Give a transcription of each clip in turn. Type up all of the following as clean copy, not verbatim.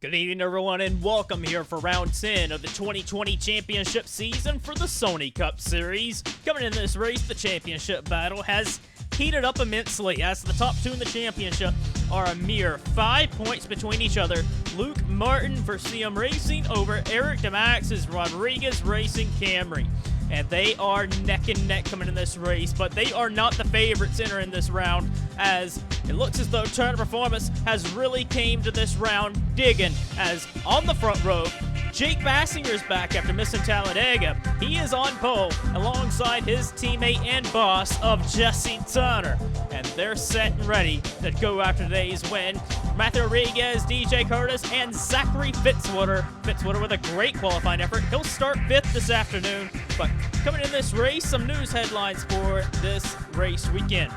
Good evening, everyone, and welcome here for round 10 of the 2020 championship season for the Sony Cup Series. Coming in this race, the championship battle has heated up immensely as the top two in the championship are a mere 5 points between each other. Luke Martin for CM Racing over Eric DeMax's Rodriguez Racing Camry. And they are neck and neck coming in this race, but they are not the favorites entering this round, as it looks as though Turner Performance has really came to this round digging, as on the front row, Jake Bassinger's back after missing Talladega. He is on pole alongside his teammate and boss of Jesse Turner, and they're set and ready to go after today's win. Matthew Rodriguez, DJ Curtis, and Zachary Fitzwater. Fitzwater with a great qualifying effort. He'll start 5th this afternoon, but coming in this race, some news headlines for this race weekend.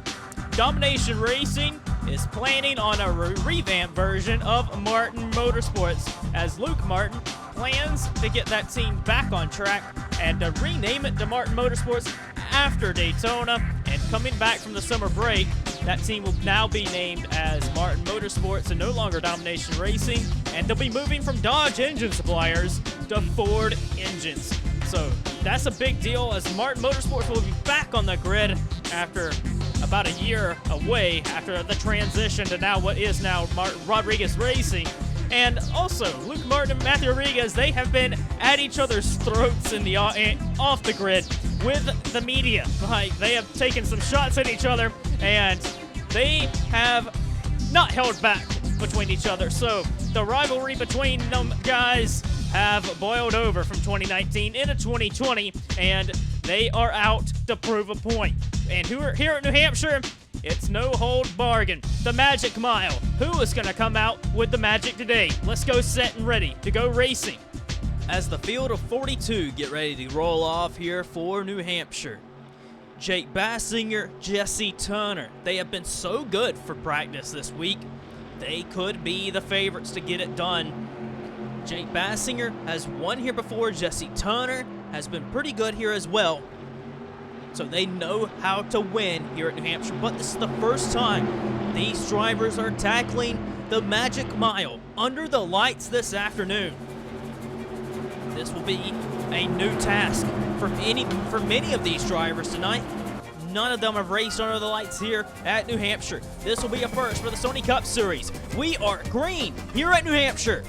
Domination Racing is planning on a revamped version of Martin Motorsports, as Luke Martin plans to get that team back on track and to rename it to Martin Motorsports after Daytona. And coming back from the summer break, that team will now be named as Martin Motorsports and no longer Domination Racing, and they'll be moving from Dodge engine suppliers to Ford engines. So that's a big deal, as Martin Motorsports will be back on the grid after about a year away after the transition to now what is now Rodriguez Racing. And also, Luke Martin and Matthew Rodriguez, they have been at each other's throats in the off the grid with the media. Like, they have taken some shots at each other, and they have not held back between each other. So the rivalry between them guys have boiled over from 2019 into 2020, and they are out to prove a point. And here at New Hampshire, it's no hold bargain. The Magic Mile. Who is going to come out with the magic today? Let's go set and ready to go racing. As the field of 42 get ready to roll off here for New Hampshire. Jake Bassinger, Jesse Turner. They have been so good for practice this week. They could be the favorites to get it done. Jake Bassinger has won here before. Jesse Turner has been pretty good here as well. So they know how to win here at New Hampshire. But this is the first time these drivers are tackling the Magic Mile under the lights this afternoon. This will be a new task for many of these drivers tonight. None of them have raced under the lights here at New Hampshire. This will be a first for the Sony Cup Series. We are green here at New Hampshire.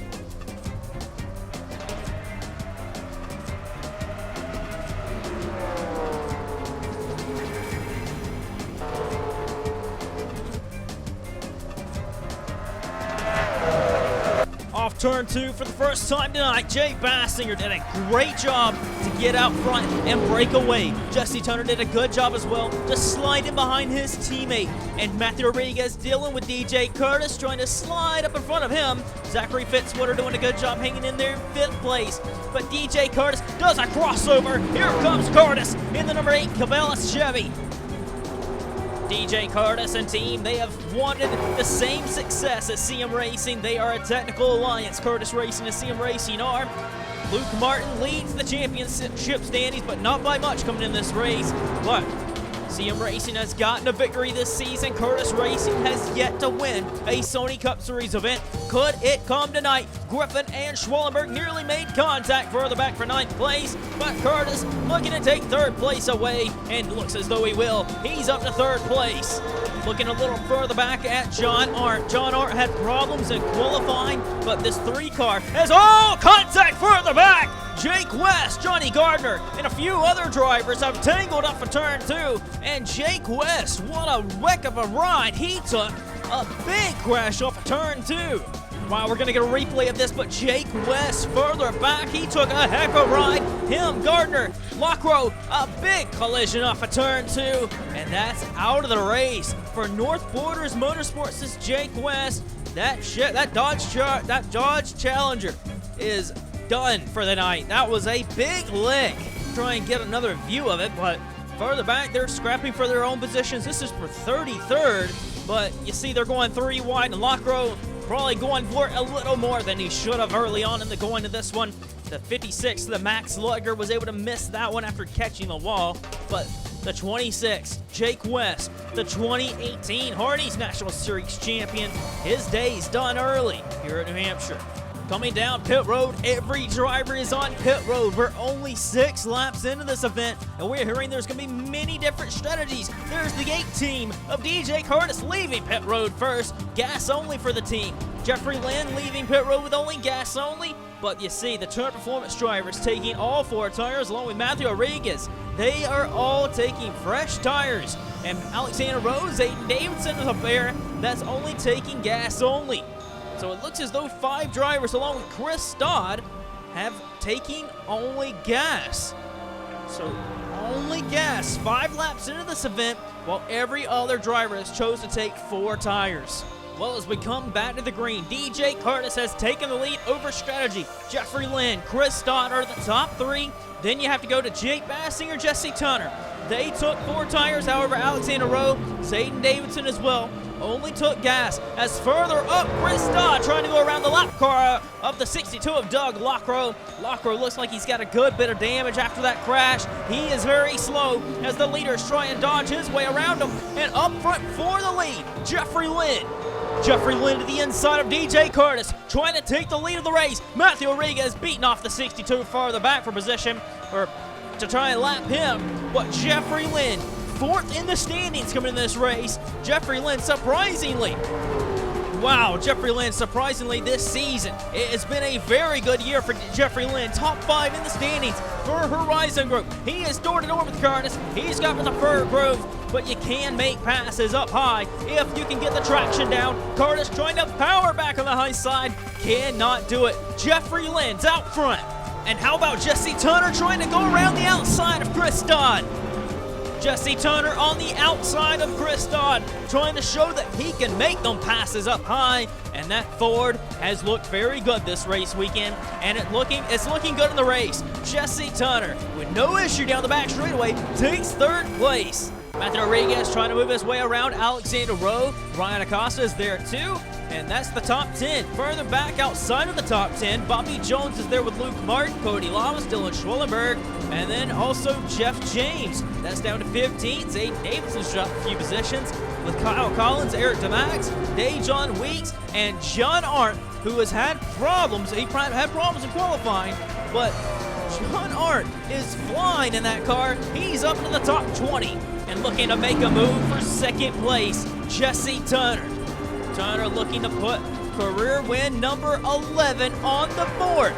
Off turn 2 for the first time tonight, Jake Bassinger did a great job to get out front and break away. Jesse Turner did a good job as well to slide in behind his teammate. And Matthew Rodriguez dealing with DJ Curtis, trying to slide up in front of him. Zachary Fitzwater doing a good job hanging in there in 5th place. But DJ Curtis does a crossover. Here comes Curtis in the number 8 Cabela's Chevy. DJ Curtis and team, they have wanted the same success as CM Racing. They are a technical alliance. Curtis Racing and CM Racing are. Luke Martin leads the championship standings, but not by much coming in this race. But CM Racing has gotten a victory this season. Curtis Racing has yet to win a Sony Cup Series event. Could it come tonight? Griffin and Schwallenberg nearly made contact further back for 9th place, but Curtis looking to take 3rd place away, and looks as though he will. He's up to 3rd place. Looking a little further back at John Arndt. John Arndt had problems in qualifying, but this 3-car has contact further back. Jake West, Johnny Gardner, and a few other drivers have tangled up for turn 2. And Jake West, what a wreck of a ride. He took a big crash off of turn 2. Wow, we're going to get a replay of this, but Jake West further back, he took a heck of a ride. Him, Gardner, Lockrow, a big collision off of turn 2. And that's out of the race. For North Borders Motorsports' Jake West, that Dodge Challenger is done for the night. That was a big lick. Try and get another view of it, but further back, they're scrapping for their own positions. This is for 33rd, but you see they're going 3 wide, and Lockrow probably going for it a little more than he should have early on in the going to this one. The 56, the Max Lugger, was able to miss that one after catching the wall, but the 26, Jake West, the 2018 Hardee's National Series champion, his day's done early here at New Hampshire. Coming down pit road, every driver is on pit road. We're only 6 laps into this event, and we're hearing there's going to be many different strategies. There's the 8 team of DJ Curtis leaving pit road first. Gas only for the team. Jeffrey Lynn leaving pit road with only gas only. But you see, the Turner Performance drivers taking all 4 tires along with Matthew Rodriguez. They are all taking fresh tires. And Alexander Rose, Aiden Davidson is up there. That's only taking gas only. So it looks as though 5 drivers along with Chris Stodd have taken only gas. So only gas 5 laps into this event, while every other driver has chose to take 4 tires. Well, as we come back to the green, DJ Curtis has taken the lead over strategy. Jeffrey Lynn, Chris Stodd are the top 3. Then you have to go to Jake Bassinger, Jesse Tunner. They took 4 tires, however, Alexander Rowe, Zayden Davidson as well, only took gas. As further up, Chris Stodd trying to go around the lap car of the 62 of Doug Lockrow. Lockrow looks like he's got a good bit of damage after that crash. He is very slow as the leaders try and dodge his way around him. And up front for the lead, Jeffrey Lynn. Jeffrey Lynn to the inside of DJ Curtis, trying to take the lead of the race. Matthew Rodriguez beating off the 62 farther back for position, or to try and lap him. But Jeffrey Lynn, 4th in the standings coming in this race. Jeffrey Lynn surprisingly, surprisingly this season, it has been a very good year for Jeffrey Lynn. Top 5 in the standings for Horizon Group. He is door to door with Curtis. He's got with the Fir Grove, but you can make passes up high if you can get the traction down. Curtis trying to power back on the high side, cannot do it. Jeffrey Lynn's out front. And how about Jesse Tunner trying to go around the outside of Chris Stodd? Jesse Tunner on the outside of Chris Stodd, trying to show that he can make them passes up high. And that Ford has looked very good this race weekend, and it's looking good in the race. Jesse Tunner, with no issue down the back straightaway, takes 3rd place. Matthew Rodriguez trying to move his way around Alexander Rowe. Ryan Acosta is there too. And that's the top 10. Further back outside of the top 10, Bobby Jones is there with Luke Martin, Cody Lamas, Dylan Schwellenberg, and then also Jeff James. That's down to 15th. Zayden Davidson's dropped a few positions with Kyle Collins, Eric DeMax, Dejon Weeks, and John Arndt, who has had problems. He had problems in qualifying, but John Arndt is flying in that car. He's up into the top 20 and looking to make a move for 2nd place, Jesse Tunner. Tunner looking to put career win number 11 on the board.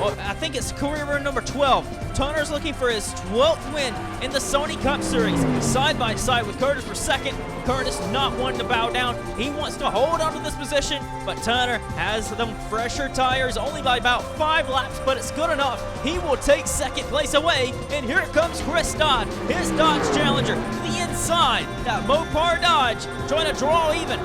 Oh, I think it's career win number 12. Tunner's looking for his 12th win in the Sony Cup Series. Side by side with Curtis for 2nd. Curtis not wanting to bow down. He wants to hold on to this position, but Tunner has them fresher tires only by about 5 laps, but it's good enough. He will take 2nd place away, and here comes Chris Stodd, his Dodge Challenger, to the inside. That Mopar Dodge trying to draw even.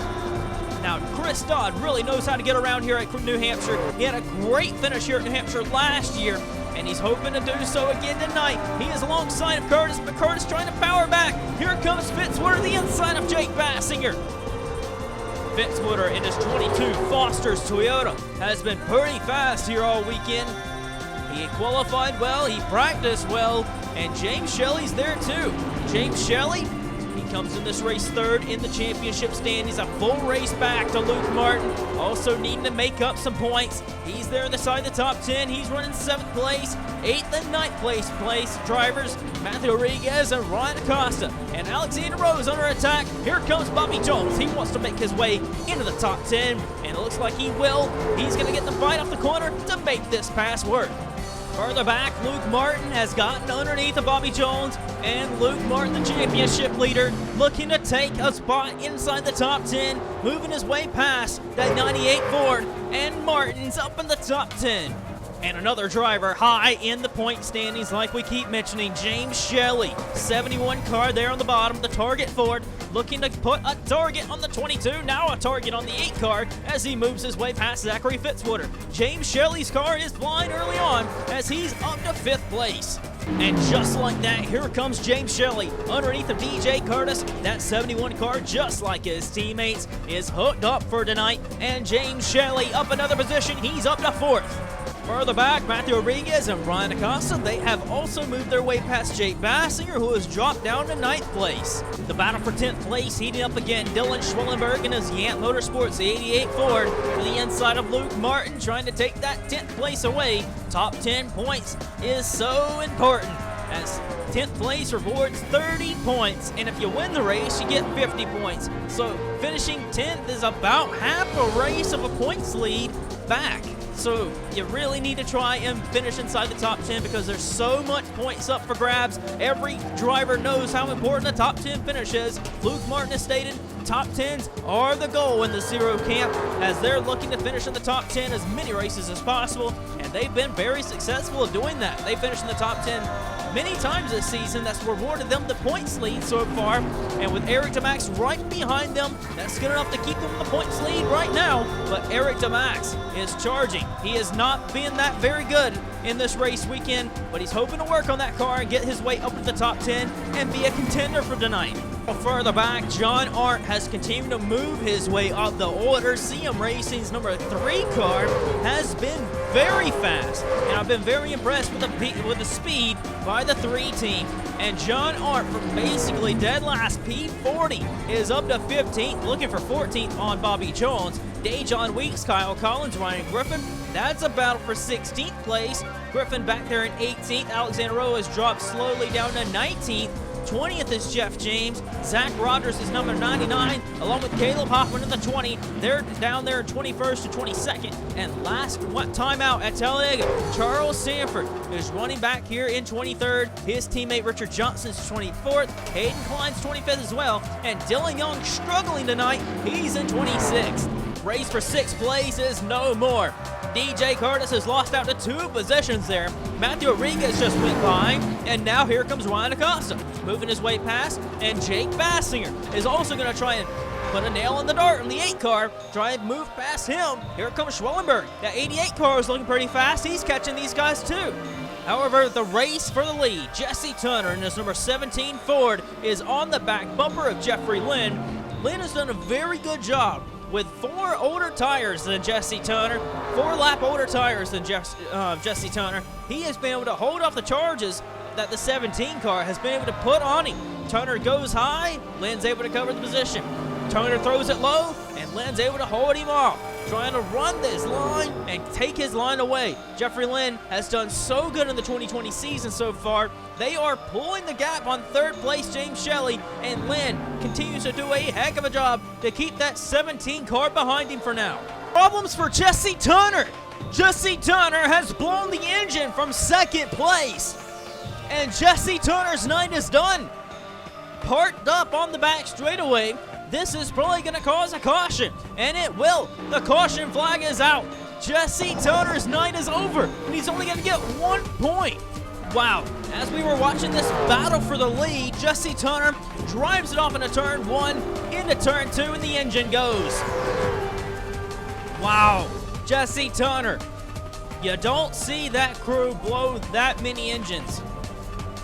Now, Chris Stodd really knows how to get around here at New Hampshire. He had a great finish here at New Hampshire last year, and he's hoping to do so again tonight. He is alongside of Curtis, but Curtis trying to power back. Here comes Fitzwater, the inside of Jake Bassinger. Fitzwater in his 22 Foster's Toyota has been pretty fast here all weekend. He qualified well, he practiced well, and James Shelley's there too. James Shelley, he comes in this race 3rd in the championship standings, a full race back to Luke Martin, also needing to make up some points. He's there on the side of the top 10. He's running 7th place. 8th and 9th place drivers, Matthew Rodriguez and Ryan Acosta. And Alexander Rose under attack. Here comes Bobby Jones. He wants to make his way into the top 10, and it looks like he will. He's going to get the fight off the corner to make this pass work. Further back, Luke Martin has gotten underneath of Bobby Jones, and Luke Martin, the championship leader, looking to take a spot inside the top 10, moving his way past that 98 Ford, and Martin's up in the top 10. And another driver high in the point standings, like we keep mentioning, James Shelley. 71 car there on the bottom, the Target Ford, looking to put a target on the 22, now a target on the 8 car as he moves his way past Zachary Fitzwater. James Shelley's car is flying early on as he's up to 5th place. And just like that, here comes James Shelley underneath of DJ Curtis. That 71 car, just like his teammates, is hooked up for tonight. And James Shelley up another position. He's up to 4th. Further back, Matthew Rodriguez and Ryan Acosta, they have also moved their way past Jake Bassinger, who has dropped down to 9th place. The battle for 10th place heating up again. Dylan Schwellenberg in his Yant Motorsports, the 88 Ford, to the inside of Luke Martin, trying to take that 10th place away. Top 10 points is so important, as 10th place rewards 30 points, and if you win the race, you get 50 points. So finishing 10th is about half a race of a points lead back. So you really need to try and finish inside the top 10 because there's so much points up for grabs. Every driver knows how important the top 10 finish is. Luke Martin has stated top 10s are the goal in the Zero camp, as they're looking to finish in the top 10 as many races as possible, and they've been very successful at doing that. They finished in the top 10 many times this season. That's rewarded them the points lead so far, and with Eric DeMax right behind them, that's good enough to keep them in the points lead right now. But Eric DeMax is charging. He has not been that very good in this race weekend, but he's hoping to work on that car and get his way up to the top 10 and be a contender for tonight. Further back, John Arndt has continued to move his way up the order. CM Racing's number 3 car has been very fast, and I've been very impressed with the speed by the 3 team. And John Arndt, from basically dead last, P40, is up to 15th, looking for 14th on Bobby Jones. Dejon Weeks, Kyle Collins, Ryan Griffin, that's a battle for 16th place. Griffin back there in 18th. Alexander Rowe has dropped slowly down to 19th. 20th is Jeff James. Zach Rogers is number 99, along with Caleb Hoffman in the 20. They're down there in 21st to 22nd. And last time out at Talladega, Charles Sanford is running back here in 23rd. His teammate Richard Johnson's 24th. Hayden Klein's 25th as well. And Dylan Young struggling tonight. He's in 26th. Race for 6th place is no more. DJ Curtis has lost out to 2 positions there. Matthew Rodriguez just went by, and now here comes Ryan Acosta, moving his way past, and Jake Bassinger is also going to try and put a nail in the dart in the 8 car, try and move past him. Here comes Schwellenberg. That 88 car is looking pretty fast. He's catching these guys too. However, the race for the lead, Jesse Turner in his number 17 Ford is on the back bumper of Jeffrey Lynn. Lynn has done a very good job with 4 older tires than Jesse Turner, 4-lap older tires than Jesse Turner. He has been able to hold off the charges that the 17 car has been able to put on him. Turner goes high, Lynn's able to cover the position. Turner throws it low, and Lynn's able to hold him off, trying to run this line and take his line away. Jeffrey Lynn has done so good in the 2020 season so far. They are pulling the gap on 3rd place James Shelley, and Lynn continues to do a heck of a job to keep that 17 car behind him for now. Problems for Jesse Turner. Jesse Turner has blown the engine from 2nd place, and Jesse Turner's night is done. Parked up on the back straightaway. This is probably going to cause a caution, and it will. The caution flag is out. Jesse Turner's night is over, and he's only going to get 1 point. Wow, as we were watching this battle for the lead, Jesse Turner drives it off into turn 1, into turn 2, and the engine goes. Wow, Jesse Turner. You don't see that crew blow that many engines.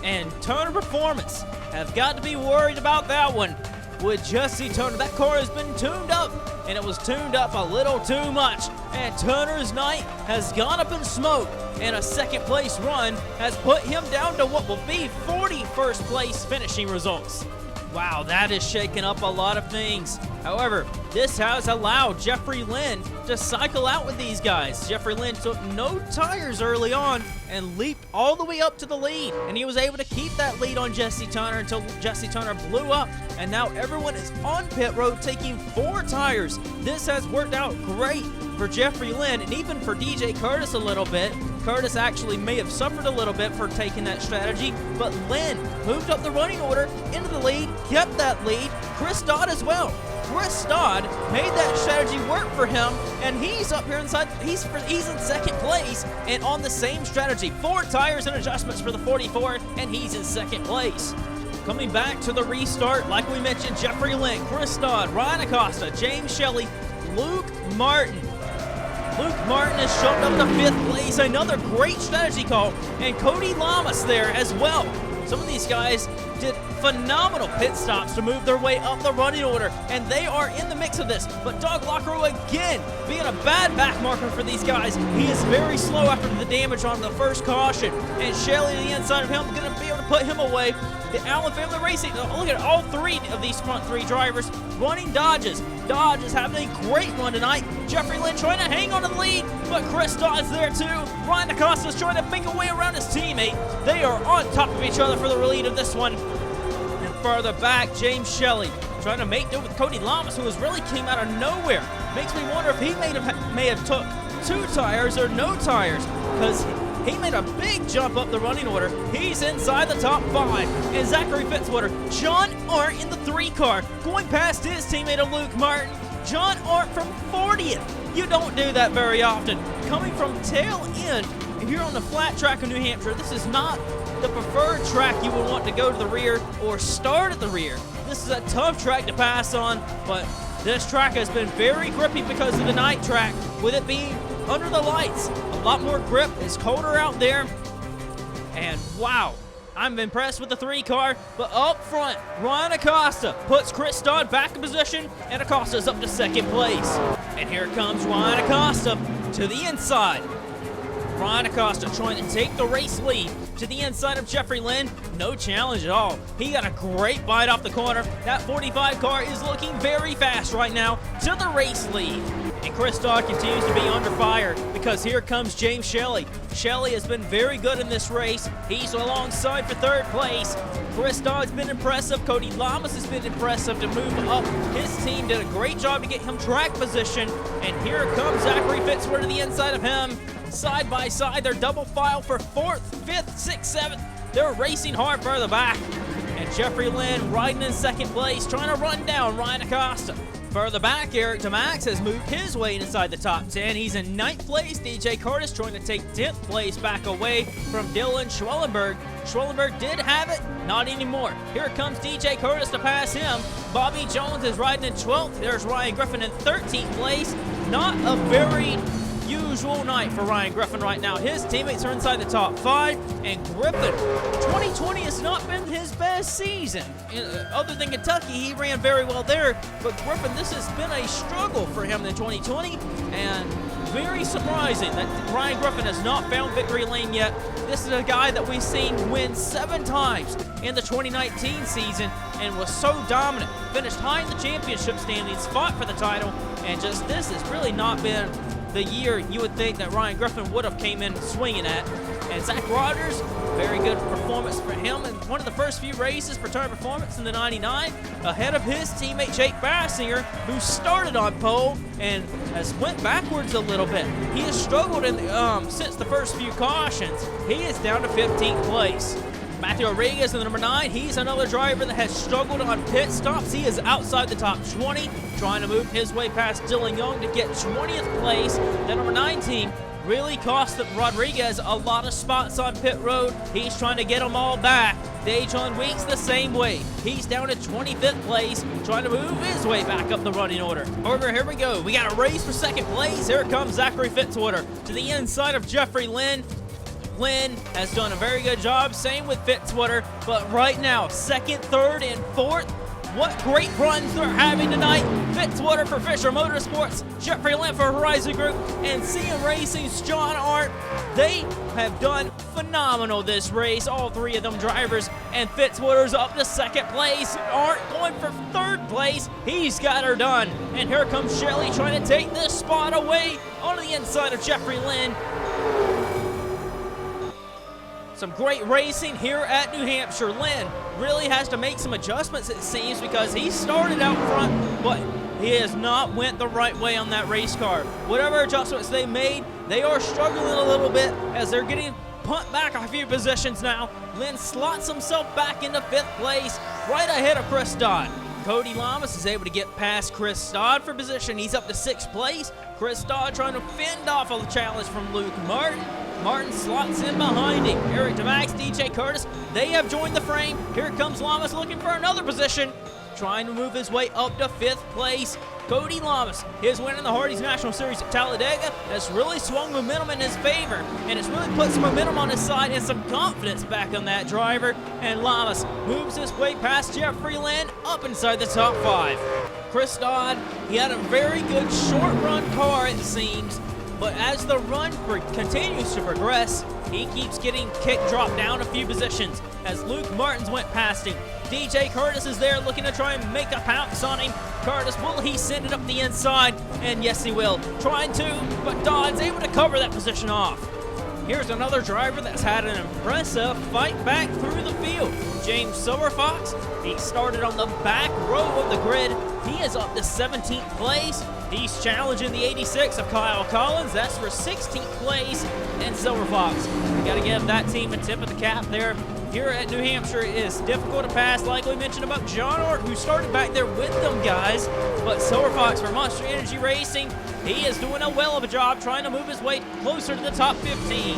And Turner Performance have got to be worried about that one. With Jesse Turner, that car has been tuned up, and it was tuned up a little too much. And Turner's night has gone up in smoke, and a 2nd place run has put him down to what will be 41st place finishing results. Wow, that is shaking up a lot of things. However, this has allowed Jeffrey Lynn to cycle out with these guys. Jeffrey Lynn took no tires early on and leaped all the way up to the lead, and he was able to keep that lead on Jesse Turner until Jesse Turner blew up, and now everyone is on pit road taking 4 tires. This has worked out great for Jeffrey Lynn, and even for DJ Curtis a little bit. Curtis actually may have suffered a little bit for taking that strategy, but Lynn moved up the running order into the lead, kept that lead. Chris Dodd as well. Chris Dodd made that strategy work for him, and he's up here inside. He's in 2nd place and on the same strategy. 4 tires and adjustments for the 44, and he's in 2nd place. Coming back to the restart, like we mentioned, Jeffrey Lynn, Chris Dodd, Ryan Acosta, James Shelley, Luke Martin. Luke Martin has shown up to 5th place, another great strategy call, and Cody Lamas there as well. Some of these guys did phenomenal pit stops to move their way up the running order, and they are in the mix of this. But Doug Lockerow again being a bad back marker for these guys. He is very slow after the damage on the first caution, and Shelley to the inside of him going to be able to put him away. The Allen family racing, look at all three of these front three drivers running Dodges. Dodge is having a great run tonight. Jeffrey Lynn trying to hang on to the lead, but Chris Dodd's there too. Ryan Acosta's trying to make a way around his teammate. They are on top of each other for the lead of this one. And further back, James Shelley trying to make do with Cody Lamas, who has really came out of nowhere. Makes me wonder if he may have took 2 tires or no tires, because he made a big jump up the running order. He's inside the top 5. And Zachary Fitzwater, John Arndt in the 3 car, going past his teammate of Luke Martin. John Arndt from 40th. You don't do that very often. Coming from tail end here on the flat track of New Hampshire, this is not the preferred track you would want to go to the rear or start at the rear. This is a tough track to pass on, but this track has been very grippy because of the night track, with it being under the lights. A lot more grip. It's colder out there. And wow, I'm impressed with the 3 car. But up front, Ryan Acosta puts Chris Dodd back in position, and Acosta's up to 2nd place. And here comes Ryan Acosta to the inside. Ryan Acosta trying to take the race lead to the inside of Jeffrey Lynn. No challenge at all. He got a great bite off the corner. That 45 car is looking very fast right now to the race lead. And Chris Dodd continues to be under fire because here comes James Shelley. Shelley has been very good in this race. He's alongside for 3rd place. Chris Dodd's been impressive. Cody Lamas has been impressive to move up. His team did a great job to get him track position. And here comes Zachary Fitzwater to the inside of him. Side by side, they're double file for 4th, 5th, 6th, 7th. They're racing hard further back. And Jeffrey Lynn riding in 2nd place, trying to run down Ryan Acosta. Further back, Eric DeMax has moved his way inside the top 10. He's in 9th place. DJ Curtis trying to take 10th place back away from Dylan Schwellenberg. Schwellenberg did have it, not anymore. Here comes DJ Curtis to pass him. Bobby Jones is riding in 12th. There's Ryan Griffin in 13th place. Not a very usual night for Ryan Griffin right now. His teammates are inside the top 5, and Griffin, 2020 has not been his best season. Other than Kentucky, he ran very well there, but Griffin, this has been a struggle for him in 2020, and very surprising that Ryan Griffin has not found victory lane yet. This is a guy that we've seen win 7 times in the 2019 season and was so dominant. Finished high in the championship standings, fought for the title, and just this has really not been the year you would think that Ryan Griffin would have came in swinging at. And Zach Rogers, very good performance for him in one of the first few races for Turn Performance in the 99, ahead of his teammate Jake Bassinger, who started on pole and has went backwards a little bit. He has struggled in since the first few cautions. He is down to 15th place. Matthew Rodriguez in the number 9, he's another driver that has struggled on pit stops. He is outside the top 20, trying to move his way past Dylan Young to get 20th place. The number 9 team really cost Rodriguez a lot of spots on pit road. He's trying to get them all back. Dejon Weeks the same way. He's down to 25th place, trying to move his way back up the running order. Here we go. We got a race for 2nd place. Here comes Zachary Fitzwater to the inside of Jeffrey Lynn. Lynn has done a very good job, same with Fitzwater, but right now, 2nd, 3rd, and 4th, what great runs they're having tonight. Fitzwater for Fisher Motorsports, Jeffrey Lynn for Horizon Group, and CM Racing's John Arndt. They have done phenomenal this race, all 3 of them drivers, and Fitzwater's up to 2nd place. Arndt going for 3rd place. He's got her done. And here comes Shelley trying to take this spot away on the inside of Jeffrey Lynn. Some great racing here at New Hampshire. Lynn really has to make some adjustments, it seems, because he started out front, but he has not went the right way on that race car. Whatever adjustments they made, they are struggling a little bit as they're getting pumped back a few positions now. Lynn slots himself back into 5th place, right ahead of Chris Dodd. Cody Lamas is able to get past Chris Dodd for position. He's up to 6th place. Chris Dodd trying to fend off a challenge from Luke Martin. Martin slots in behind him. Eric DeMax, DJ Curtis, they have joined the frame. Here comes Lamas looking for another position. trying to move his way up to 5th place. Cody Lamas, his win in the Hardee's National Series at Talladega, has really swung momentum in his favor, and it's really put some momentum on his side and some confidence back on that driver. And Lamas moves his way past Jeffrey Lynn up inside the top 5. Chris Dodd, he had a very good short-run car, it seems, but as the run continues to progress, he keeps getting dropped down a few positions as Luke Martins went past him. DJ Curtis is there looking to try and make a pounce on him. Curtis, will he send it up the inside? And yes, he will. Trying to, but Dodd's able to cover that position off. Here's another driver that's had an impressive fight back through the field. James Silverfox, he started on the back row of the grid. He is up to 17th place. He's challenging the 86 of Kyle Collins. That's for 16th place. And Silverfox, we got to give that team a tip of the cap there. Here at New Hampshire, it is difficult to pass, like we mentioned about John Ort, who started back there with them guys. But Silverfox for Monster Energy Racing, he is doing a well of a job trying to move his way closer to the top 15.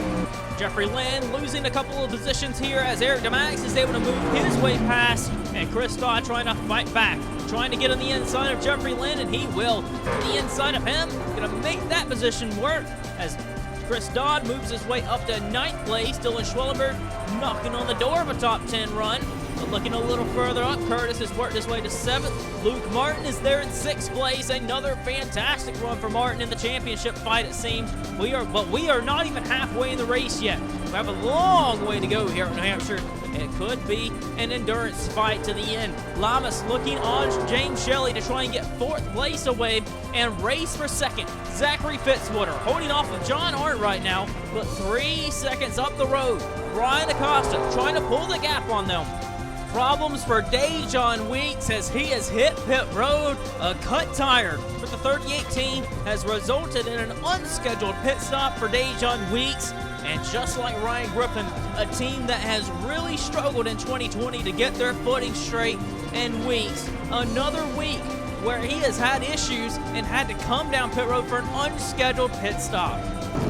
Jeffrey Lynn losing a couple of positions here as Eric DeMax is able to move his way past, and Chris Dodd trying to fight back, trying to get on the inside of Jeffrey Lynn, and he will. To the inside of him, gonna make that position work as Chris Dodd moves his way up to 9th place. Dylan Schwellenberg knocking on the door of a top 10 run. But looking a little further up, Curtis has worked his way to 7th. Luke Martin is there in 6th place. Another fantastic run for Martin in the championship fight, it seems. But we are not even halfway in the race yet. We have a long way to go here in New Hampshire. It could be an endurance fight to the end. Lamas looking on James Shelley to try and get 4th place away and race for 2nd. Zachary Fitzwater holding off of John Art right now, but 3 seconds up the road. Ryan Acosta trying to pull the gap on them. Problems for Dejon Weeks as he has hit pit road. A cut tire for the 38 team has resulted in an unscheduled pit stop for Dejon Weeks. And just like Ryan Griffin, a team that has really struggled in 2020 to get their footing straight, and Weeks, another week where he has had issues and had to come down pit road for an unscheduled pit stop.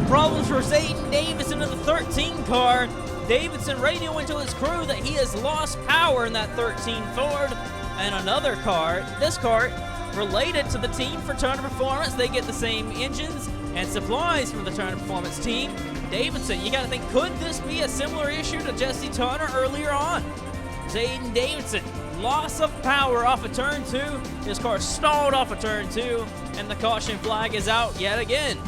Problems for Zayden Davidson in the 13 car. Davidson radioing to his crew that he has lost power in that 13 Ford. And another car, this car, related to the team for Turner Performance. They get the same engines and supplies from the Turner Performance team. Davidson, you gotta think, could this be a similar issue to Jesse Turner earlier on? Zayden Davidson, loss of power off of turn 2. His car stalled off of turn 2, and the caution flag is out yet again.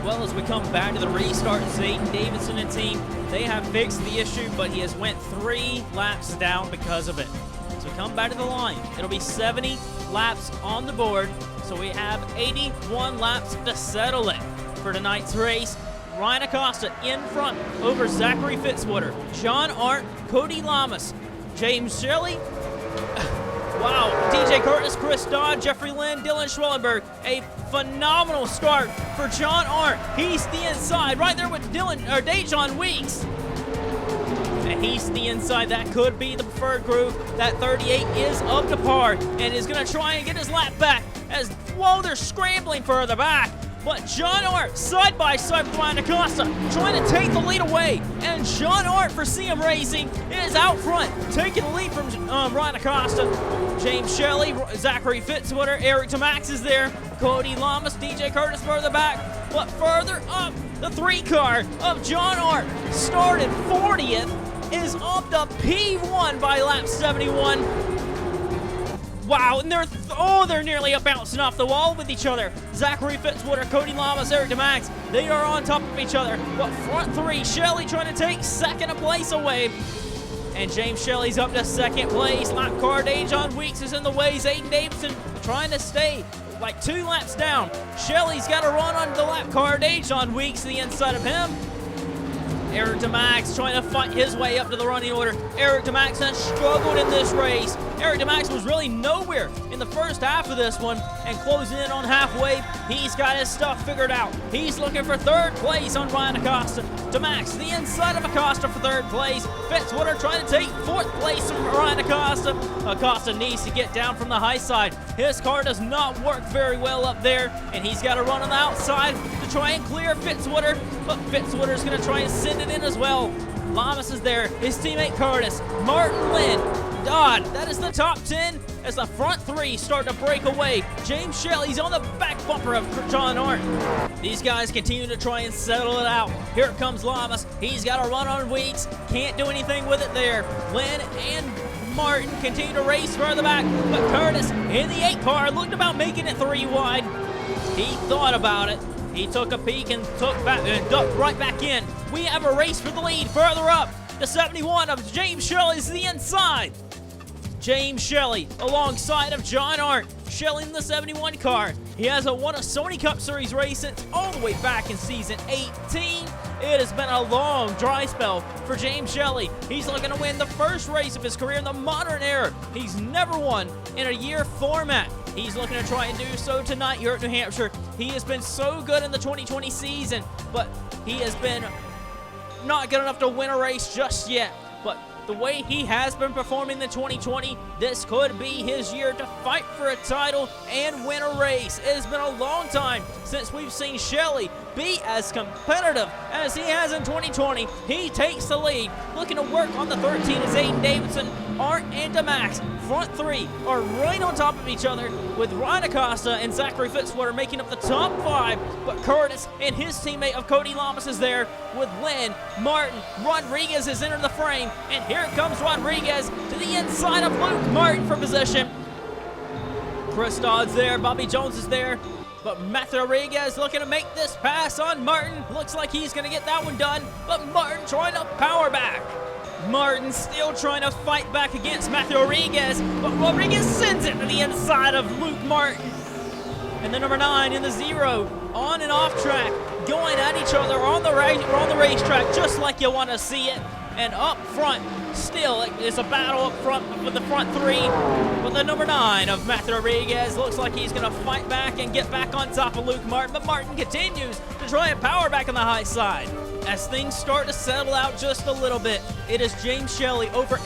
Well, as we come back to the restart, Zayden Davidson and team, they have fixed the issue, but he has went 3 laps down because of it. So we come back to the line. It'll be 70 laps on the board, so we have 81 laps to settle it for tonight's race. Ryan Acosta in front over Zachary Fitzwater, John Art, Cody Lamas, James Shelley. Wow, DJ Curtis, Chris Dodd, Jeffrey Lynn, Dylan Schwellenberg. A phenomenal start for John Art. He's the inside, right there with Dejon Weeks. And he's the inside. That could be the preferred group. That 38 is up to par and is going to try and get his lap back as, whoa, they're scrambling further back. But John Art, side by side with Ryan Acosta, trying to take the lead away. And John Art for CM Racing is out front, taking the lead from Ryan Acosta. James Shelley, Zachary Fitzwater, Eric DeMax is there. Cody Lamas, DJ Curtis further back. But further up, the 3 car of John Art, started 40th, is up to P1 by lap 71. Wow, and they're nearly up bouncing off the wall with each other. Zachary Fitzwater, Cody Lamas, Eric DeMax, they are on top of each other. But front 3, Shelley trying to take 2nd place away. And James Shelley's up to 2nd place. Lap car Dejon Weeks is in the way. Zayden Davidson trying to stay like 2 laps down. Shelley's got to run on the lap car. Dejon Weeks to the inside of him. Eric DeMax trying to fight his way up to the running order. Eric DeMax has struggled in this race. Eric DeMax was really nowhere in the first half of this one, and closing in on halfway, he's got his stuff figured out. He's looking for 3rd place on Ryan Acosta. DeMax, the inside of Acosta for 3rd place. Fitzwater trying to take 4th place from Ryan Acosta. Acosta needs to get down from the high side. His car does not work very well up there, and he's got to run on the outside to try and clear Fitzwater, but Fitzwater's going to try and send it in as well. Lamas is there, his teammate Curtis, Martin Lynn, Dodd. That is the top 10 as the front three start to break away. James Shelley's on the back bumper of John Arndt. These guys continue to try and settle it out. Here comes Lamas. He's got a run on Weeks. Can't do anything with it there. Lynn and Martin continue to race further back, but Curtis in the 8 car looked about making it 3 wide. He thought about it. He took a peek and ducked right back in. We have a race for the lead further up. The 71 of James Shelley's to the inside. James Shelley alongside of John Arndt. Shelley in the 71 car. He hasn't won a Sony Cup Series race since all the way back in season 18. It has been a long dry spell for James Shelley. He's looking to win the first race of his career in the modern era. He's never won in a year format. He's looking to try and do so tonight here at New Hampshire. He has been so good in the 2020 season, but he has been not good enough to win a race just yet. But the way he has been performing in 2020, this could be his year to fight for a title and win a race. It has been a long time since we've seen Shelley be as competitive as he has in 2020. He takes the lead, looking to work on the 13 is Aiden Davidson, Arndt, and DeMax. Front three are right on top of each other, with Ryan Acosta and Zachary Fitzwater making up the top 5, but Curtis and his teammate of Cody Lamas is there, with Lynn, Martin, Rodriguez has entered the frame, and here comes Rodriguez to the inside of Luke Martin for position. Chris Dodd's there, Bobby Jones is there, but Matthew Rodriguez looking to make this pass on Martin. Looks like he's going to get that one done, but Martin trying to power back. Martin still trying to fight back against Matthew Rodriguez, but Rodriguez sends it to the inside of Luke Martin. And the number 9 in the 0, on and off track, going at each other on the racetrack, just like you want to see it. And up front, still, it's a battle up front with the front 3. But the number 9 of Matthew Rodriguez looks like he's going to fight back and get back on top of Luke Martin. But Martin continues to try and power back on the high side. As things start to settle out just a little bit, it is James Shelley over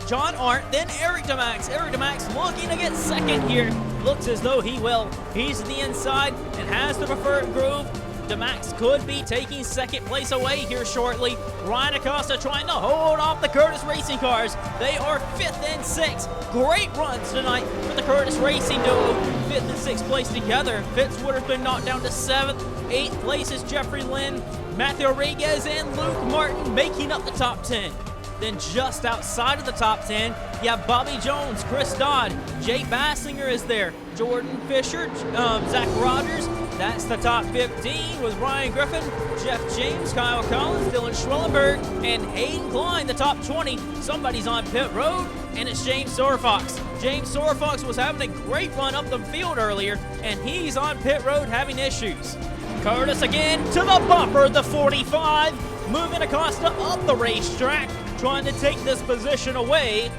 John Arndt, then Eric DeMax. Eric DeMax looking to get second here. Looks as though he will. He's to the inside and has the preferred groove. DeMax could be taking second place away here shortly. Ryan Acosta trying to hold off the Curtis Racing cars. They are 5th and 6th. Great runs tonight for the Curtis Racing duo. 5th and 6th place together. Fitzwater's been knocked down to 7th. 8th place is Jeffrey Lynn, Matthew Rodriguez, and Luke Martin making up the top 10. Then just outside of the top 10, you have Bobby Jones, Chris Dodd, Jake Bassinger is there, Jordan Fisher, Zach Rogers. That's the top 15 with Ryan Griffin, Jeff James, Kyle Collins, Dylan Schwellenberg, and Hayden Klein, the top 20. Somebody's on pit road, and it's James Sorfox. James Sorfox was having a great run up the field earlier, and he's on pit road having issues. Curtis again to the bumper, the 45, moving Acosta up the racetrack, trying to take this position away.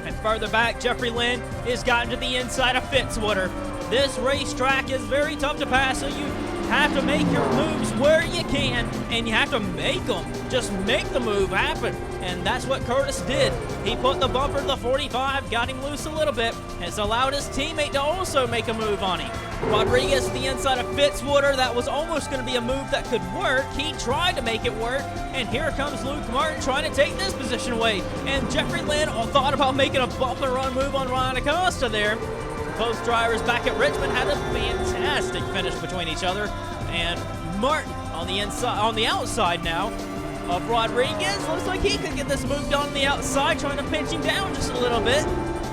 And further back, Jeffrey Lynn has gotten to the inside of Fitzwater. This racetrack is very tough to pass, so you have to make your moves where you can, and you have to make them. Just make the move happen, and that's what Curtis did. He put the bumper to the 45, got him loose a little bit, and it's allowed his teammate to also make a move on him. Rodriguez to the inside of Fitzwater. That was almost going to be a move that could work. He tried to make it work, and here comes Luke Martin trying to take this position away. And Jeffrey Lynn thought about making a bump and run move on Ryan Acosta there. Both drivers back at Richmond had a fantastic finish between each other. And Martin on the inside, on the outside now of Rodriguez. Looks like he could get this move done on the outside, trying to pinch him down just a little bit.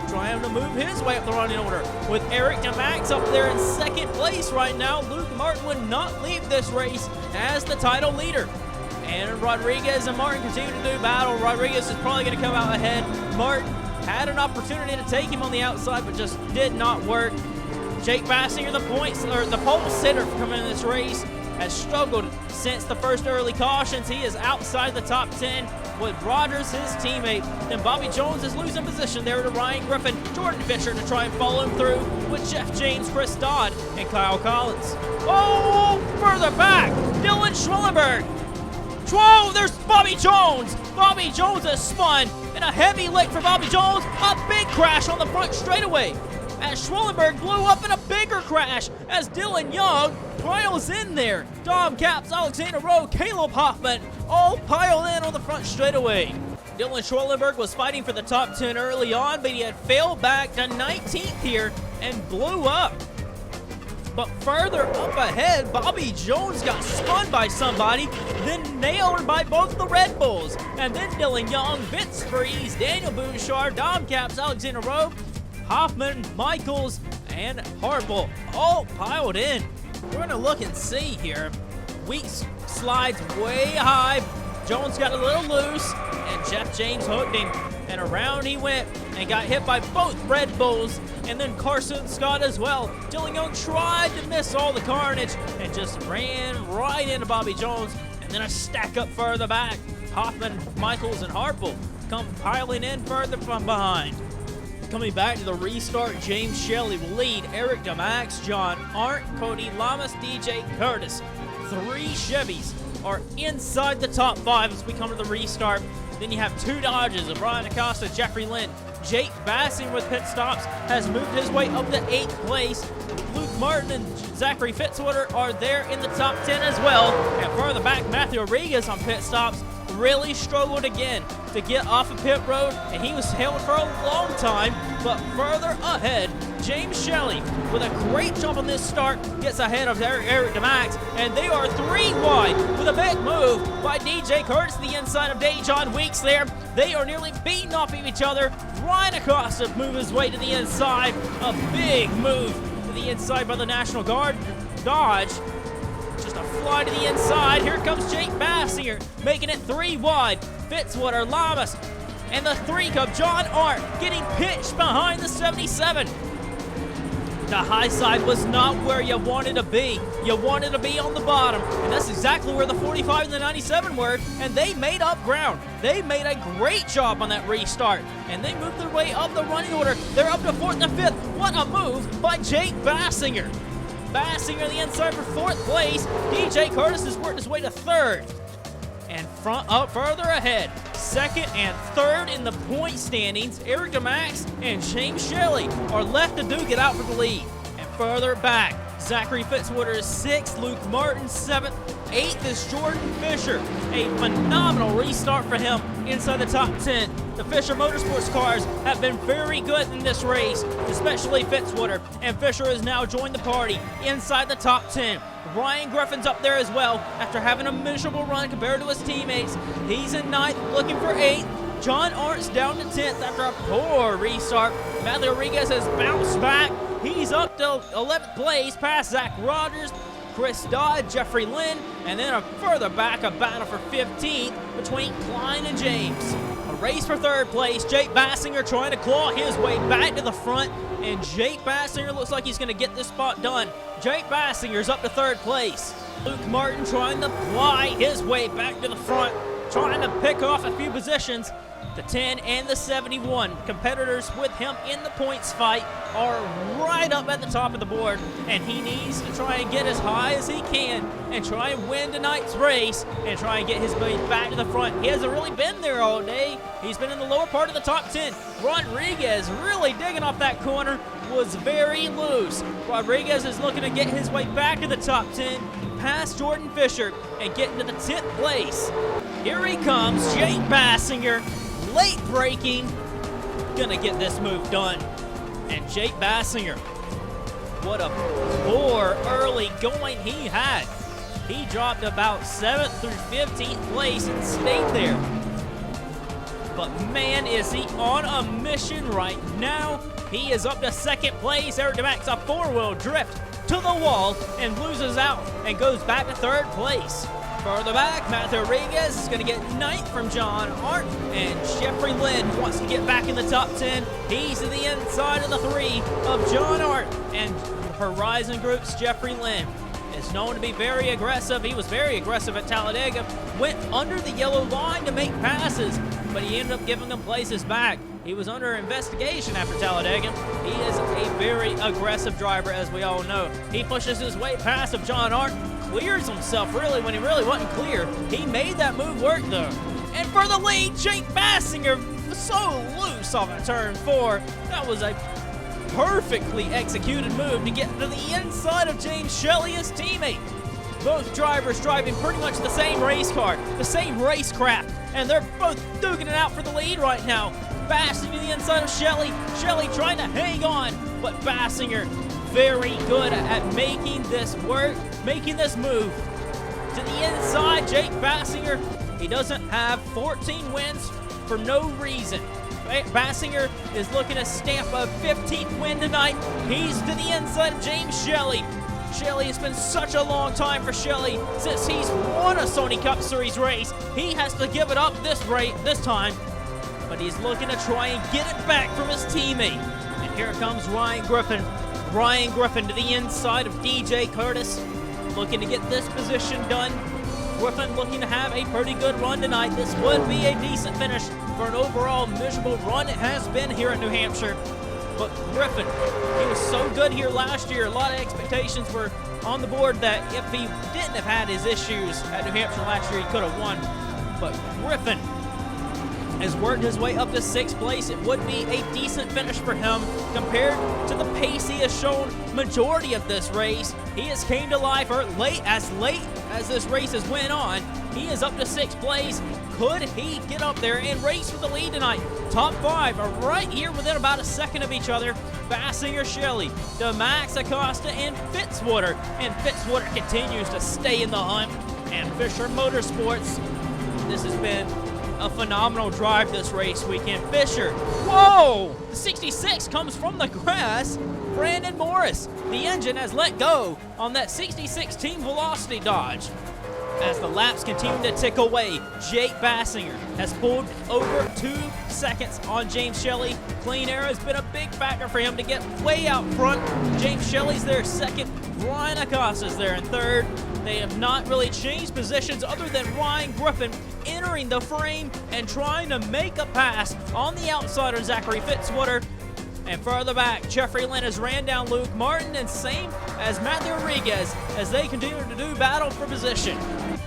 Trying to move his way up the running order with Eric DeMax up there in second place right now. Luke Martin would not leave this race as the title leader. And Rodriguez and Martin continue to do battle. Rodriguez is probably going to come out ahead. Martin had an opportunity to take him on the outside, but just did not work. Jake Bassinger, the pole sitter coming in this race, has struggled since the first early cautions. He is outside the top 10 with Rogers, his teammate. Then Bobby Jones is losing position there to Ryan Griffin, Jordan Fisher to try and follow him through with Jeff James, Chris Dodd, and Kyle Collins. Oh, further back, Dylan Schwellenberg. Whoa, there's Bobby Jones. Bobby Jones has spun, and a heavy lick for Bobby Jones. A big crash on the front straightaway as Schwellenberg blew up in a bigger crash as Dylan Young piles in there. Dom Capps, Alexander Rowe, Caleb Hoffman all pile in on the front straightaway. Dylan Schwellenberg was fighting for the top 10 early on, but he had failed back to 19th here and blew up. But further up ahead, Bobby Jones got spun by somebody, then nailed by both the Red Bulls. And then Dylan Young, Vince Freeze, Daniel Bouchard, Dom Capps, Alexander Rowe, Hoffman, Michaels, and Harple all piled in. We're going to look and see here. Weeks slides way high. Jones got a little loose, and Jeff James hooked him. And around he went and got hit by both Red Bulls, and then Carson Scott as well. Dylan Young tried to miss all the carnage and just ran right into Bobby Jones, and then a stack up further back. Hoffman, Michaels, and Harple come piling in further from behind. Coming back to the restart, James Shelley will lead. Eric DeMax, John Arndt, Cody Lamas, DJ Curtis. 3 Chevys are inside the top 5 as we come to the restart. Then you have 2 Dodges of Brian Acosta, Jeffrey Lynn. Jake Bassing with pit stops has moved his way up to 8th place. Luke Martin and Zachary Fitzwater are there in the top 10 as well. And further back, Matthew Rodriguez on pit stops really struggled again to get off of pit road, and he was held for a long time. But further ahead, James Shelley, with a great jump on this start, gets ahead of Eric DeMax, and they are 3 wide with a big move by DJ Curtis, the inside of Dejon Weeks there. They are nearly beating off of each other. Ryan Acosta moves his way to the inside. A big move to the inside by the National Guard. Dodge. Just a fly to the inside. Here comes Jake Bassinger, making it 3 wide. Fitzwater, Lamas, and the 3 Cup, John Arndt, getting pitched behind the 77. The high side was not where you wanted to be. You wanted to be on the bottom, and that's exactly where the 45 and the 97 were, and they made up ground. They made a great job on that restart, and they moved their way up the running order. They're up to 4th and 5th. What a move by Jake Bassinger. Bassinger the inside for 4th place. DJ Curtis has worked his way to 3rd. And up further ahead, 2nd and 3rd in the point standings, Eric DeMax and James Shelley are left to duke it out for the lead. And further back, Zachary Fitzwater is 6th, Luke Martin 7th, 8th is Jordan Fisher. A phenomenal restart for him inside the top 10. The Fisher Motorsports cars have been very good in this race, especially Fitzwater, and Fisher has now joined the party inside the top 10. Ryan Griffin's up there as well after having a miserable run compared to his teammates. He's in 9th, looking for 8th. John Arndt's down to 10th after a poor restart. Matthew Rodriguez has bounced back. He's up to 11th place past Zach Rogers, Chris Dodd, Jeffrey Lynn, and then a further back, a battle for 15th between Klein and James. A race for 3rd place. Jake Bassinger trying to claw his way back to the front, and Jake Bassinger looks like he's going to get this spot done. Jake Bassinger's up to 3rd place. Luke Martin trying to fly his way back to the front, trying to pick off a few positions. The 10 and the 71 competitors with him in the points fight are right up at the top of the board, and he needs to try and get as high as he can and try and win tonight's race and try and get his way back to the front. He hasn't really been there all day. He's been in the lower part of the top 10. Rodriguez really digging off that corner, was very loose. Rodriguez is looking to get his way back to the top 10, past Jordan Fisher, and get into the 10th place. Here he comes, Jake Bassinger. Late braking, gonna get this move done. And Jake Bassinger, what a poor early going he had. He dropped about 7th through 15th place and stayed there. But man, is he on a mission right now. He is up to 2nd place. Eric DeMax, a 4-wheel drift to the wall and loses out and goes back to 3rd place. Further back, Matthew Rodriguez is going to get 9th from John Arndt, and Jeffrey Lynn wants to get back in the top 10. He's to the inside of the 3 of John Arndt, and Horizon Group's Jeffrey Lynn is known to be very aggressive. He was very aggressive at Talladega, went under the yellow line to make passes, but he ended up giving them places back. He was under investigation after Talladega. He is a very aggressive driver, as we all know. He pushes his way past of John Arndt, clears himself really when he really wasn't clear. He made that move work though. And for the lead, Jake Bassinger was so loose off of turn 4. That was a perfectly executed move to get to the inside of James Shelley, his teammate. Both drivers driving pretty much the same race car, the same racecraft, and they're both duking it out for the lead right now. Bashing to the inside of Shelley. Shelley trying to hang on, but Bassinger very good at making this work, making this move. To the inside, Jake Bassinger, he doesn't have 14 wins for no reason. Bassinger is looking to stamp a 15th win tonight. He's to the inside of James Shelley. Shelley, it's been such a long time for Shelley since he's won a Sony Cup Series race. He has to give it up this time, but he's looking to try and get it back from his teammate. And here comes Ryan Griffin. Ryan Griffin to the inside of DJ Curtis, looking to get this position done. Griffin looking to have a pretty good run tonight. This would be a decent finish for an overall miserable run it has been here at New Hampshire. But Griffin, he was so good here last year. A lot of expectations were on the board that if he didn't have had his issues at New Hampshire last year, he could have won. But Griffin has worked his way up to 6th place. It would be a decent finish for him compared to the pace he has shown majority of this race. He has came to life late as this race has went on. He is up to 6th place. Could he get up there and race for the lead tonight? Top 5 are right here within about a second of each other. Bassinger, Shelley, DeMax, Acosta, and Fitzwater. And Fitzwater continues to stay in the hunt. And Fisher Motorsports, this has been a phenomenal drive this race weekend. Fisher, whoa! The 66 comes from the grass. Brandon Morris, the engine has let go on that 66 Team Velocity Dodge. As the laps continue to tick away, Jake Bassinger has pulled over 2 seconds on James Shelley. Clean air has been a big factor for him to get way out front. James Shelley's there second. Ryan Acosta's there in third. They have not really changed positions other than Ryan Griffin entering the frame and trying to make a pass on the outsider, Zachary Fitzwater. And further back, Jeffrey Lynn has ran down Luke Martin, and same as Matthew Rodriguez as they continue to do battle for position.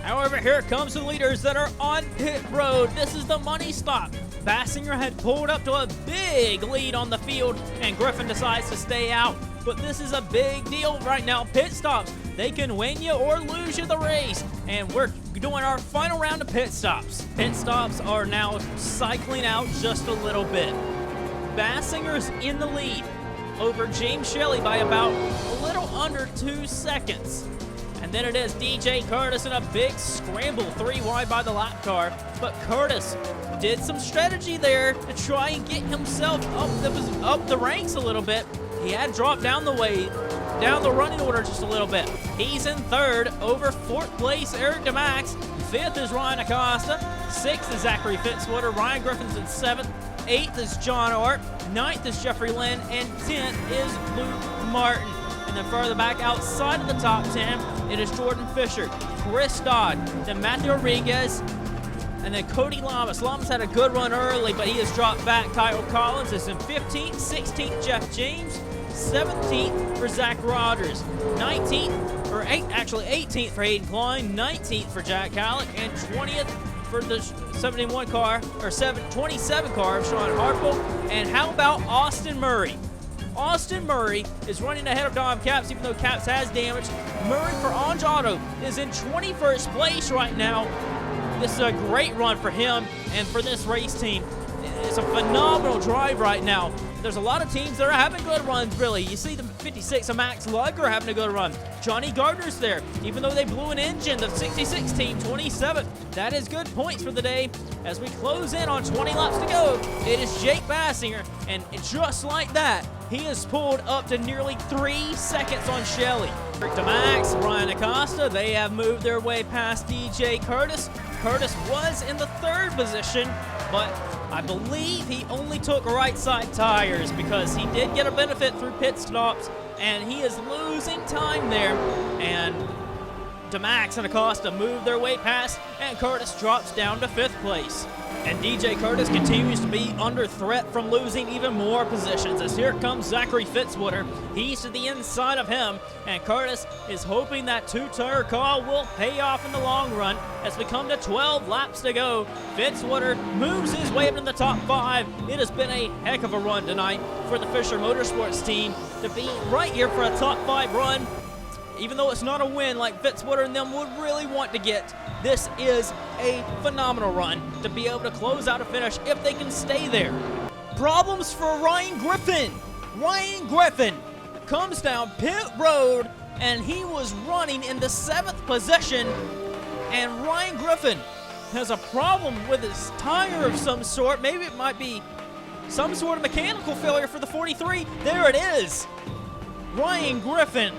However, here comes the leaders that are on pit road. This is the money stop. Bassinger had pulled up to a big lead on the field, and Griffin decides to stay out. But this is a big deal right now. Pit stops, they can win you or lose you the race. And we're doing our final round of pit stops. Pit stops are now cycling out just a little bit. Bassinger's in the lead over James Shelley by about a little under 2 seconds. And then it is DJ Curtis in a big scramble, 3 wide by the lap car. But Curtis did some strategy there to try and get himself up the ranks a little bit. He had dropped down the running order just a little bit. He's in third over 4th place, Eric DeMax. 5th is Ryan Acosta. 6th is Zachary Fitzwater. Ryan Griffin's in 7th. 8th is John Art. 9th is Jeffrey Lynn. And 10th is Luke Martin. And then further back outside of the top 10, it is Jordan Fisher, Chris Dodd, then Matthew Rodriguez, and then Cody Lamas. Lamas had a good run early, but he has dropped back. Kyle Collins is in 15th. 16th, Jeff James. 17th for Zach Rogers. 18th for Hayden Klein. 19th for Jack Halleck. And 20th for the 27 car of Sean Harple. And how about Austin Murray? Austin Murray is running ahead of Dom Capps, even though Capps has damage. Murray for Ange Auto is in 21st place right now. This is a great run for him and for this race team. It's a phenomenal drive right now. There's a lot of teams that are having good runs, really. You see the 56 of Max Lugger having a good run. Johnny Gardner's there, even though they blew an engine. The 66 team, 27th. That is good points for the day. As we close in on 20 laps to go, it is Jake Bassinger, and just like that, he has pulled up to nearly 3 seconds on Shelley. DeMax, Ryan Acosta, they have moved their way past DJ Curtis. Curtis was in the 3rd position, but I believe he only took right side tires because he did get a benefit through pit stops, and he is losing time there. And DeMax and Acosta move their way past, and Curtis drops down to 5th place. And DJ Curtis continues to be under threat from losing even more positions, as here comes Zachary Fitzwater. He's to the inside of him, and Curtis is hoping that two-tire call will pay off in the long run. As we come to 12 laps to go, Fitzwater moves his way up in the top 5. It has been a heck of a run tonight for the Fisher Motorsports team to be right here for a top 5 run. Even though it's not a win like Fitzwater and them would really want to get, this is a phenomenal run to be able to close out a finish if they can stay there. Problems for Ryan Griffin. Ryan Griffin comes down pit road, and he was running in the 7th position, and Ryan Griffin has a problem with his tire of some sort. Maybe it might be some sort of mechanical failure for the 43. There it is. Ryan Griffin,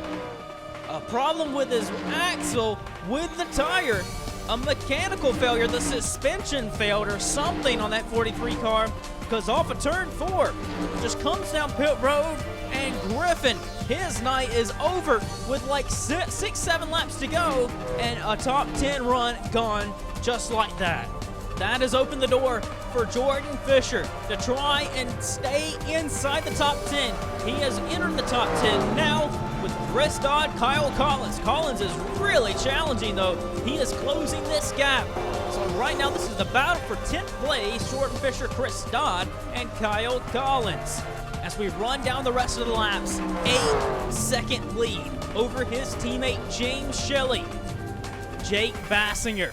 a problem with his axle, with the tire, a mechanical failure, the suspension failed or something on that 43 car, because off of turn 4, just comes down pit road, and Griffin, his night is over with like 6-7 laps to go, and a top 10 run gone just like that. That has opened the door for Jordan Fisher to try and stay inside the top 10. He has entered the top 10 now with Chris Dodd, Kyle Collins. Collins is really challenging, though. He is closing this gap. So right now, this is the battle for 10th place. Jordan Fisher, Chris Dodd, and Kyle Collins. As we run down the rest of the laps, 8-second lead over his teammate James Shelley. Jake Bassinger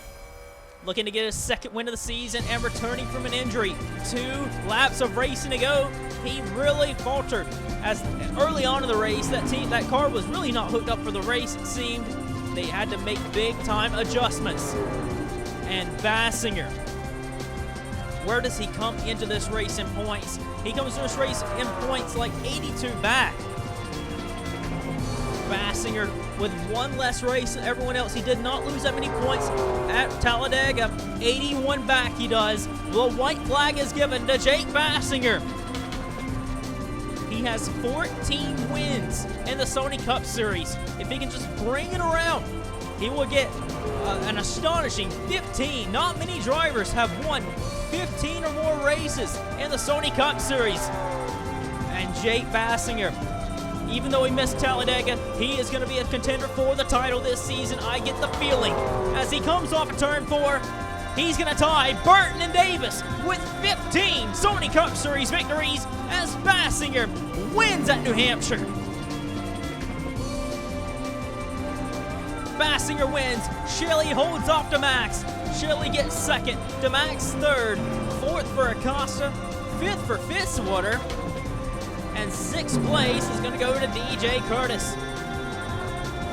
looking to get his 2nd win of the season and returning from an injury. 2 laps of racing to go. He really faltered as early on in the race, that car was really not hooked up for the race, it seemed. They had to make big-time adjustments. And Bassinger, where does he come into this race in points? He comes to this race in points like 82 back. Bassinger with 1 less race than everyone else. He did not lose that many points at Talladega. 81 back he does. The white flag is given to Jake Bassinger. He has 14 wins in the Sony Cup Series. If he can just bring it around, he will get an astonishing 15. Not many drivers have won 15 or more races in the Sony Cup Series. And Jake Bassinger, even though he missed Talladega, he is going to be a contender for the title this season. I get the feeling as he comes off of turn 4, he's going to tie Burton and Davis with 15 Sony Cup Series victories as Bassinger wins at New Hampshire. Bassinger wins. Shelley holds off DeMax. Shelley gets 2nd. DeMax 3rd. 4th for Acosta. 5th for Fitzwater. And 6th place is going to go to DJ Curtis.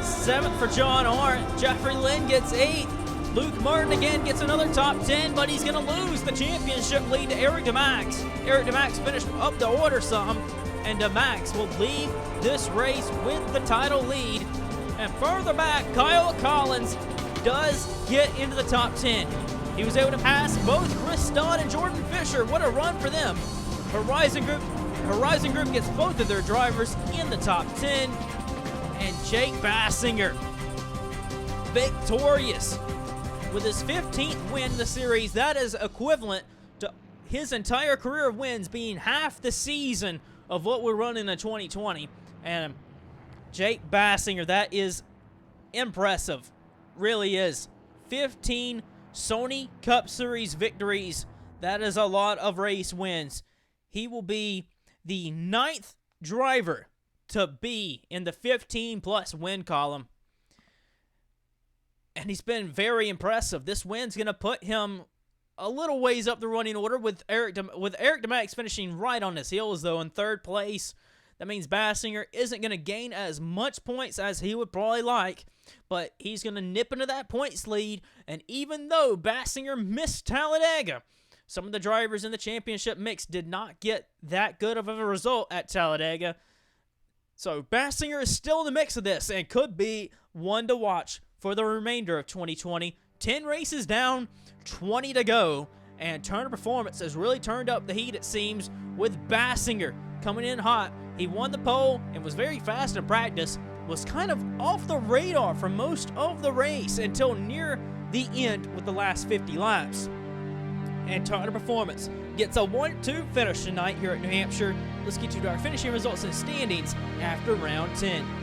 7th for John Arndt. Jeffrey Lynn gets 8th. Luke Martin again gets another top 10, but he's going to lose the championship lead to Eric DeMax. Eric DeMax finished up the order some, and DeMax will leave this race with the title lead. And further back, Kyle Collins does get into the top 10. He was able to pass both Chris Dodd and Jordan Fisher. What a run for them. Horizon Group gets both of their drivers in the top 10. And Jake Bassinger, victorious with his 15th win in the series. That is equivalent to his entire career of wins being half the season of what we're running in 2020. And Jake Bassinger, that is impressive. Really is. 15 Sony Cup Series victories. That is a lot of race wins. He will be the 9th driver to be in the 15-plus win column. And he's been very impressive. This win's going to put him a little ways up the running order with Eric DeMax finishing right on his heels, though, in 3rd place. That means Bassinger isn't going to gain as much points as he would probably like, but he's going to nip into that points lead. And even though Bassinger missed Talladega, some of the drivers in the championship mix did not get that good of a result at Talladega. So Bassinger is still in the mix of this and could be one to watch for the remainder of 2020. 10 races down, 20 to go, and Turner Performance has really turned up the heat, it seems, with Bassinger coming in hot. He won the pole and was very fast in practice, was kind of off the radar for most of the race until near the end with the last 50 laps. And Turner Performance gets a 1-2 finish tonight here at New Hampshire. Let's get you to our finishing results and standings after round 10.